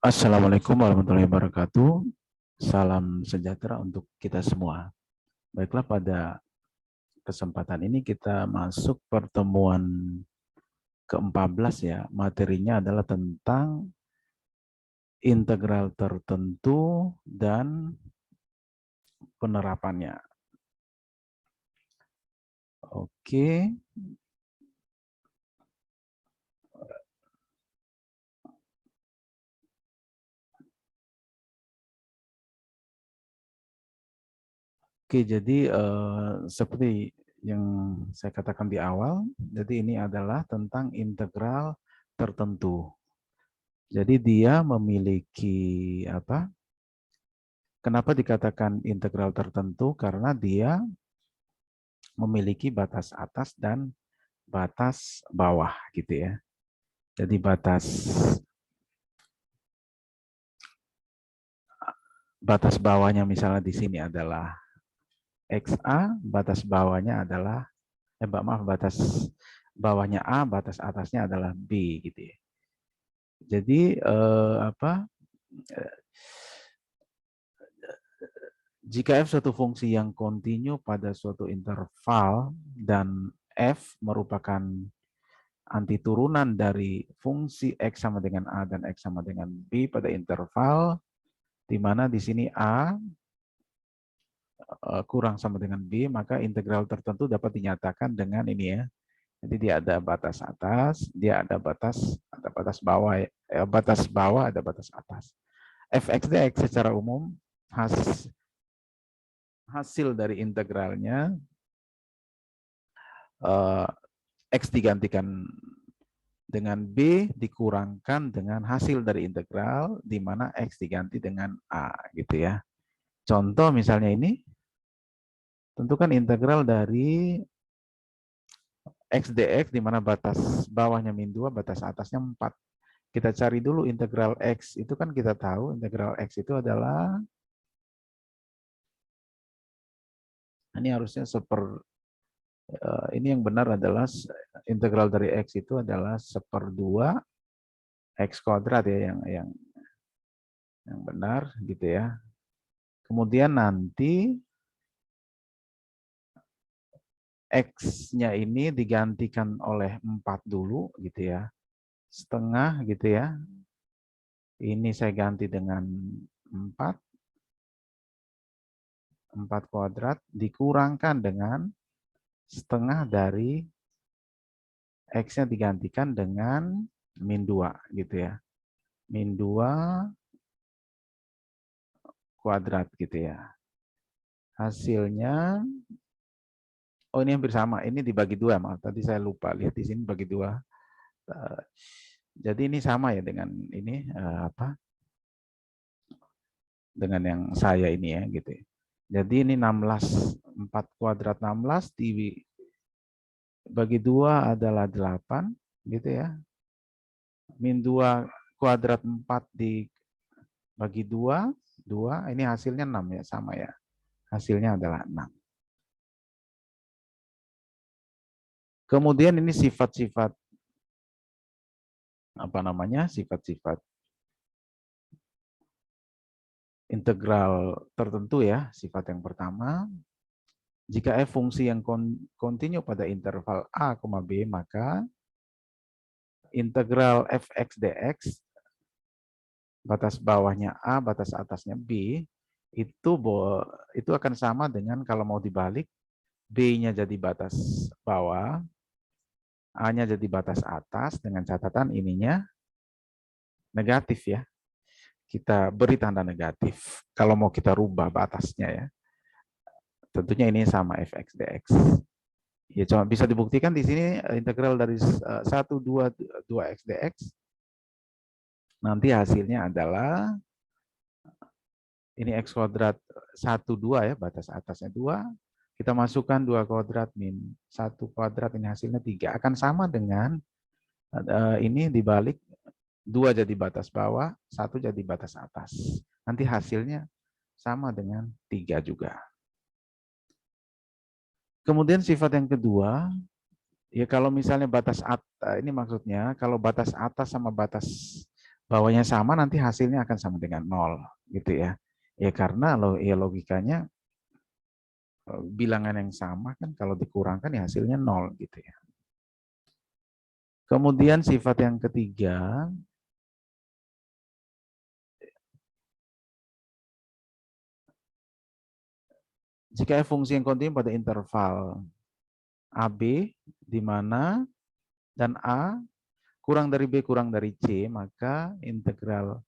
Assalamualaikum warahmatullahi wabarakatuh. Salam sejahtera untuk kita semua. Baiklah, pada kesempatan ini kita masuk pertemuan ke-14 ya. Materinya adalah tentang integral tertentu dan penerapannya. Oke. Oke, jadi seperti yang saya katakan di awal, jadi ini adalah tentang integral tertentu. Jadi dia memiliki apa? Kenapa dikatakan integral tertentu? Karena dia memiliki batas atas dan batas bawah gitu ya. Jadi batas bawahnya misalnya di sini adalah XA, batas bawahnya adalah batas bawahnya A, batas atasnya adalah B gitu ya. Jadi jika f suatu fungsi yang kontinu pada suatu interval dan f merupakan antiturunan dari fungsi x sama dengan a dan x sama dengan b pada interval, di mana di sini a kurang sama dengan b, maka integral tertentu dapat dinyatakan dengan ini ya. Jadi dia ada batas atas, dia ada batas bawah, batas bawah ada batas atas. Fx dx secara umum hasil dari integralnya X digantikan dengan B dikurangkan dengan hasil dari integral, di mana X diganti dengan A gitu ya. Contoh misalnya ini, tentukan integral dari X dx, di mana batas bawahnya min 2, batas atasnya 4. Kita cari dulu integral X, itu kan kita tahu integral X itu adalah, ini harusnya ini yang benar adalah integral dari X itu adalah 1/2 X kuadrat ya, yang benar gitu ya. Kemudian nanti X-nya ini digantikan oleh 4 dulu gitu ya. Setengah gitu ya. Ini saya ganti dengan 4. 4 kuadrat dikurangkan dengan setengah dari X-nya digantikan dengan min 2 gitu ya. Min 2 kuadrat gitu ya. Hasilnya, oh ini hampir sama. Ini dibagi 2, maaf. Tadi saya lupa lihat di sini bagi 2. Jadi ini sama ya dengan ini dengan yang saya ini ya gitu. Jadi ini 16, 4 kuadrat 16 dibagi 2 adalah 8 gitu ya. Min 2 kuadrat 4 dibagi 2, 2, ini hasilnya 6 ya, sama ya. Hasilnya adalah 6. Kemudian ini sifat-sifat sifat-sifat integral tertentu ya. Sifat yang pertama, jika f fungsi yang kontinu pada interval a, b, maka integral fx dx batas bawahnya a, batas atasnya b, itu akan sama dengan kalau mau dibalik, b-nya jadi batas bawah, a-nya jadi batas atas, dengan catatan ininya negatif ya. Kita beri tanda negatif kalau mau kita rubah batasnya ya. Tentunya ini sama fx dx. Ya, cuma bisa dibuktikan di sini integral dari 1, 2 x dx. Nanti hasilnya adalah ini x kuadrat 1, 2 ya, batas atasnya 2. Kita masukkan 2 kuadrat min 1 kuadrat, ini hasilnya 3. Akan sama dengan ini dibalik 2 jadi batas bawah, 1 jadi batas atas. Nanti hasilnya sama dengan 3 juga. Kemudian sifat yang kedua, ya kalau misalnya batas atas, ini maksudnya kalau batas atas sama batas bawahnya sama nanti hasilnya akan sama dengan 0 gitu ya. Ya karena logikanya bilangan yang sama kan kalau dikurangkan ya hasilnya 0 gitu ya. Kemudian sifat yang ketiga, jika fungsi yang kontinu pada interval AB di mana dan A kurang dari B kurang dari C, maka integral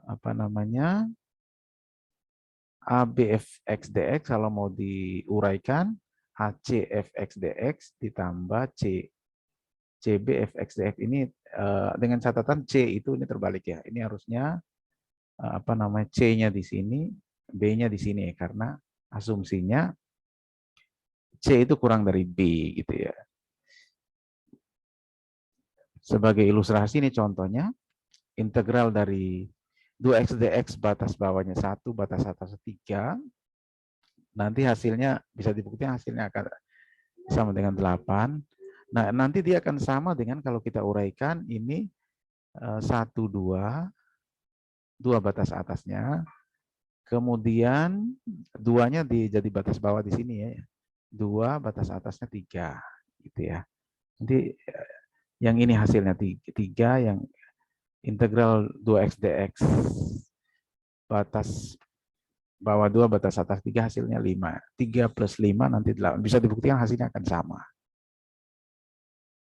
apa namanya AB fx dx kalau mau diuraikan AC fx dx ditambah CB fx dx ini dengan catatan C itu ini terbalik ya. Ini harusnya apa namanya C-nya di sini, B-nya di sini karena asumsinya C itu kurang dari B gitu ya. Sebagai ilustrasi ini contohnya integral dari 2x dx batas bawahnya 1, batas atas 3. Nanti hasilnya bisa dibuktikan hasilnya akan sama dengan 8. Nah, nanti dia akan sama dengan kalau kita uraikan ini 1, 2, 2 batas atasnya. Kemudian 2-nya jadi batas bawah di sini ya. 2 batas atasnya 3 gitu ya. Nanti yang ini hasilnya 3 yang integral 2x dx batas bawah 2 batas atas 3 hasilnya 5. 3 plus 5 nanti 8. Bisa dibuktikan hasilnya akan sama.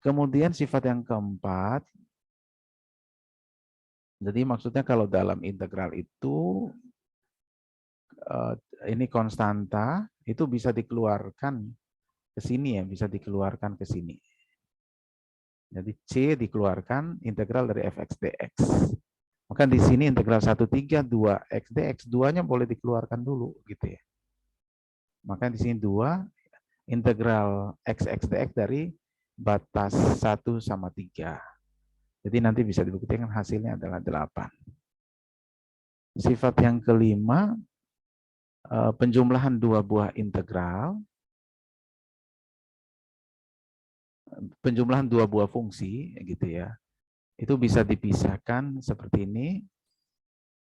Kemudian sifat yang keempat, jadi maksudnya kalau dalam integral itu ini konstanta itu bisa dikeluarkan ke sini ya, bisa dikeluarkan ke sini. Jadi C dikeluarkan integral dari fx dx. Maka di sini integral 1, 3, 2 x dx, 2-nya boleh dikeluarkan dulu gitu ya. Maka di sini 2 integral x dx dari batas 1 sama 3. Jadi nanti bisa dibuktikan hasilnya adalah 8. Sifat yang kelima, penjumlahan dua buah integral, penjumlahan dua buah fungsi gitu ya. Itu bisa dipisahkan seperti ini.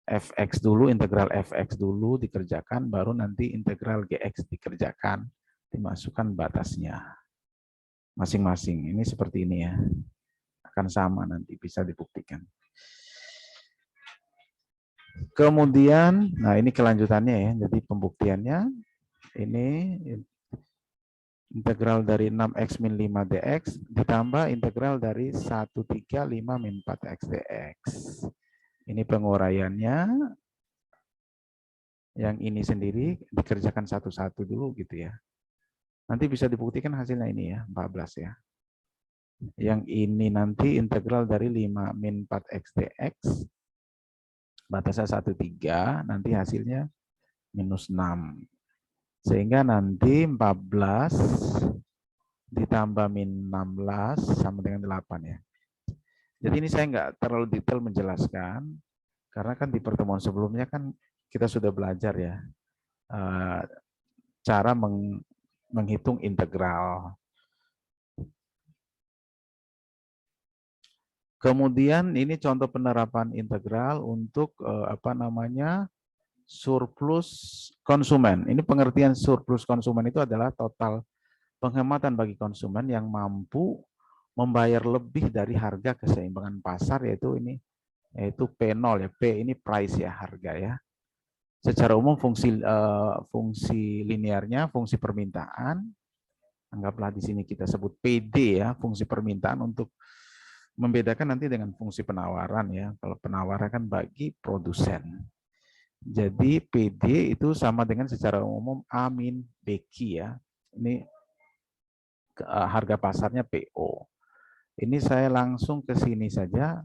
Fx dulu, integral fx dulu dikerjakan, baru nanti integral gx dikerjakan, dimasukkan batasnya masing-masing. Ini seperti ini ya. Akan sama nanti bisa dibuktikan. Kemudian, nah ini kelanjutannya ya. Jadi pembuktiannya ini integral dari 6x min 5 dx ditambah integral dari 135 min 4x dx. Ini penguraiannya. Yang ini sendiri dikerjakan satu-satu dulu gitu ya. Nanti bisa dibuktikan hasilnya ini ya, 14 ya. Yang ini nanti integral dari 5 min 4x dx batasnya 1,3, nanti hasilnya minus 6. Sehingga nanti 14 ditambah min 16 sama dengan 8 ya. Jadi ini saya nggak terlalu detail menjelaskan, karena kan di pertemuan sebelumnya kan kita sudah belajar ya, cara menghitung integral. Kemudian ini contoh penerapan integral untuk apa namanya surplus konsumen. Ini pengertian surplus konsumen itu adalah total penghematan bagi konsumen yang mampu membayar lebih dari harga keseimbangan pasar, yaitu P0 ya. P ini price ya, harga ya. Secara umum fungsi linearnya fungsi permintaan. Anggaplah di sini kita sebut PD ya, fungsi permintaan, untuk membedakan nanti dengan fungsi penawaran ya. Kalau penawaran kan bagi produsen. Jadi PD itu sama dengan secara umum A min BQ ya. Ini harga pasarnya PO. Ini saya langsung ke sini saja.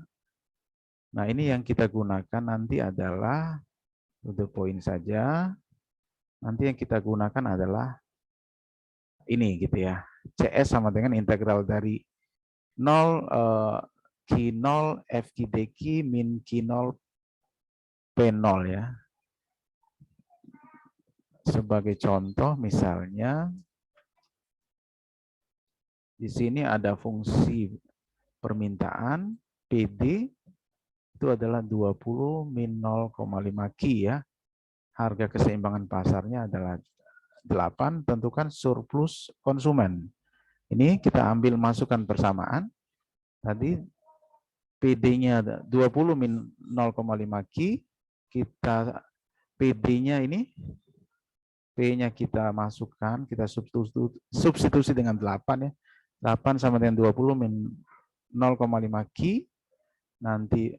Nah, ini yang kita gunakan nanti adalah to the point saja. Nanti yang kita gunakan adalah ini gitu ya. CS sama dengan integral dari 0 Q0 FQ/DQ min Q0 P0 ya. Sebagai contoh misalnya di sini ada fungsi permintaan PD itu adalah 20 min 0,5 Ki ya. Harga keseimbangan pasarnya adalah 8, tentukan surplus konsumen. Ini kita ambil masukkan persamaan. Tadi PD-nya 20 min 0,5 Ki, kita PD-nya ini, P-nya kita masukkan, kita substitusi dengan 8 ya. 8 sama dengan 20 min 0,5 Ki, nanti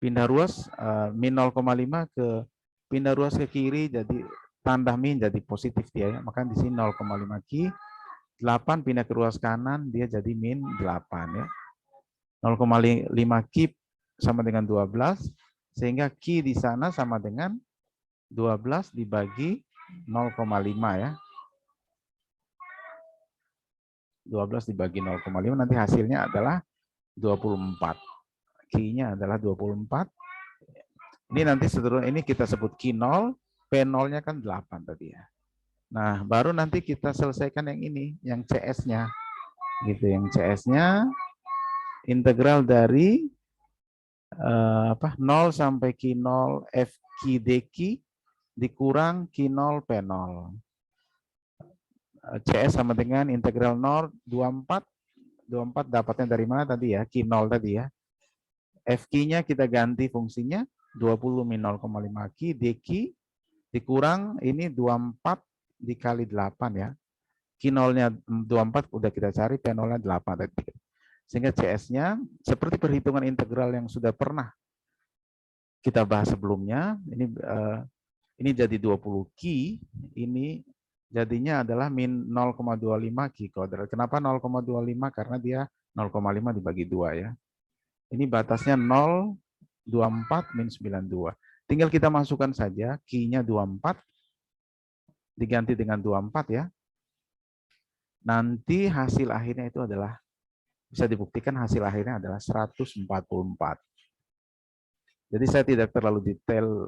pindah ruas min 0,5 ke pindah ruas ke kiri, jadi tanda min jadi positif dia ya. Maka di sini 0,5 Ki, 8 pindah ke ruas kanan dia jadi min 8 ya. 0,5 Ki sama dengan 12, sehingga Ki di sana sama dengan 12 dibagi 0,5 ya. 12 dibagi 0,5 nanti hasilnya adalah 24. Ki-nya adalah 24. Ini nanti seterusnya ini kita sebut Ki 0, P0-nya kan 8 tadi ya. Nah, baru nanti kita selesaikan yang ini, yang CS-nya. Gitu, yang CS-nya integral dari 0 sampai Ki 0 F Ki dQ dikurang Ki 0 P0. CS sama dengan integral 0 24. 24 dapatnya dari mana tadi ya? Ki 0 tadi ya. FQ-nya kita ganti fungsinya 20 min 0,5 Ki dQ dikurang ini 24 dikali 8 ya. Ki 0-nya 24 udah kita cari, P0-nya 8 tadi. Sehingga CS-nya seperti perhitungan integral yang sudah pernah kita bahas sebelumnya, ini jadi 20 Ki, ini jadinya adalah min 0,25 Ki kuadrat. Kenapa 0,25? Karena dia 0,5 dibagi 2 ya. Ini batasnya 0,24 min 92. Tinggal kita masukkan saja Ki-nya 24 diganti dengan 24 ya. Nanti hasil akhirnya itu adalah bisa dibuktikan hasil akhirnya adalah 144. Jadi saya tidak terlalu detail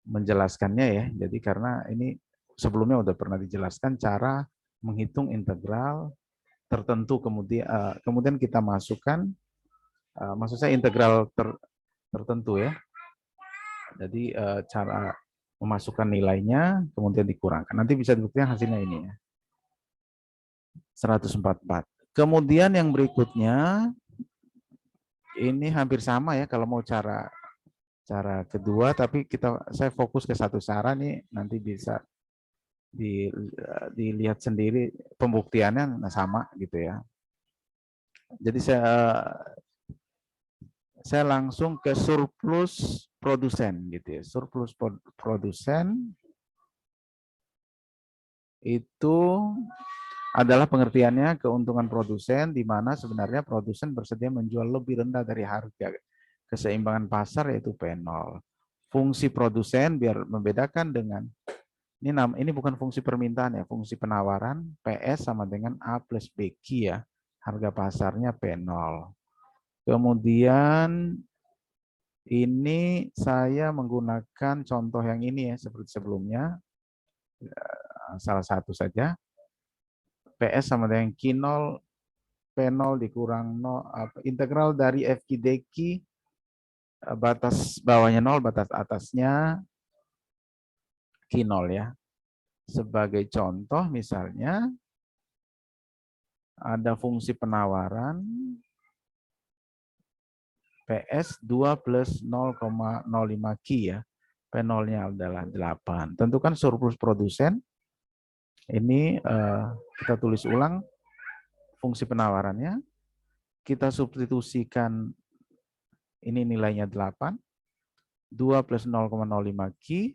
menjelaskannya ya. Jadi karena ini sebelumnya udah pernah dijelaskan cara menghitung integral tertentu, kemudian kita masukkan, maksud saya integral tertentu ya. Jadi cara memasukkan nilainya kemudian dikurangkan. Nanti bisa dibuktikan hasilnya ini ya. 144. Kemudian yang berikutnya ini hampir sama ya kalau mau cara kedua, tapi saya fokus ke satu cara nih, nanti bisa dilihat sendiri pembuktiannya sama gitu ya. Jadi saya langsung ke surplus produsen gitu ya. Surplus produsen itu adalah pengertiannya keuntungan produsen di mana sebenarnya produsen bersedia menjual lebih rendah dari harga keseimbangan pasar yaitu P0. Fungsi produsen biar membedakan dengan ini bukan fungsi permintaan ya, fungsi penawaran PS sama dengan A plus BQ ya, harga pasarnya P0. Kemudian ini saya menggunakan contoh yang ini ya, seperti sebelumnya, salah satu saja, PS sama dengan Q0, P0 dikurang 0, integral dari FQ dQ, batas bawahnya 0, batas atasnya Q0 ya. Sebagai contoh misalnya ada fungsi penawaran PS 2 plus 0,05 Ki ya. P0-nya adalah 8. Tentukan surplus produsen. Ini kita tulis ulang fungsi penawarannya. Kita substitusikan ini nilainya 8. 2 plus 0,05 Ki.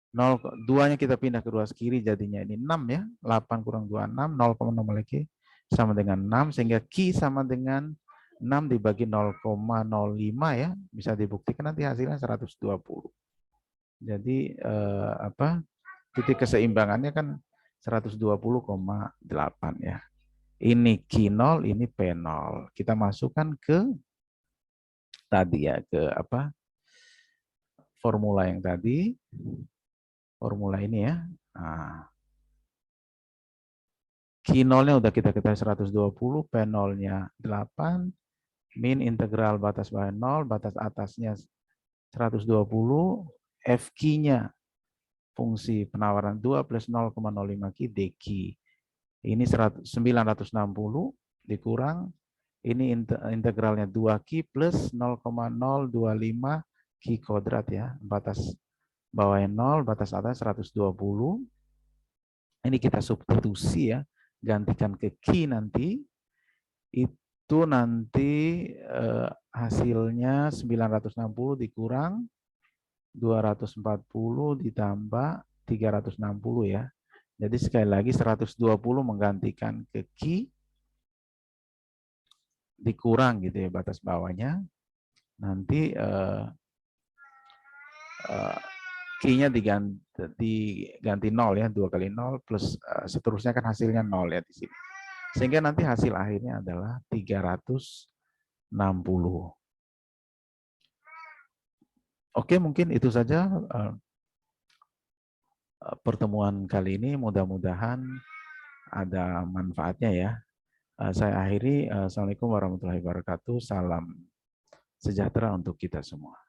2-nya kita pindah ke ruas kiri jadinya ini 6 ya. 8 kurang 2, 6. 0,0 lagi sama dengan 6. Sehingga Ki sama dengan 6 dibagi 0,05 ya. Bisa dibuktikan nanti hasilnya 120. Jadi titik keseimbangannya kan 120,8 ya. Ini Q0, ini P0. Kita masukkan ke tadi ya, ke formula yang tadi. Formula ini ya. Nah, Q0-nya udah kita ketahui 120, P0-nya 8, Min integral batas bawah 0, batas atasnya 120, FQ-nya fungsi penawaran 2 plus 0,05 Q dQ. Ini 960 dikurang, ini integralnya 2Q plus 0,025 Q kuadrat ya. Batas bawahnya 0, batas atas 120. Ini kita substitusi ya, gantikan ke Q nanti. Itu nanti hasilnya 960 dikurang 240 ditambah 360 ya. Jadi sekali lagi 120 menggantikan ke Q dikurang gitu ya batas bawahnya. Nanti Q-nya diganti 0 ya, 2 kali 0 plus seterusnya kan hasilnya 0 ya di sini. Sehingga nanti hasil akhirnya adalah 360. Oke, mungkin itu saja pertemuan kali ini. Mudah-mudahan ada manfaatnya ya. Saya akhiri. Assalamualaikum warahmatullahi wabarakatuh. Salam sejahtera untuk kita semua.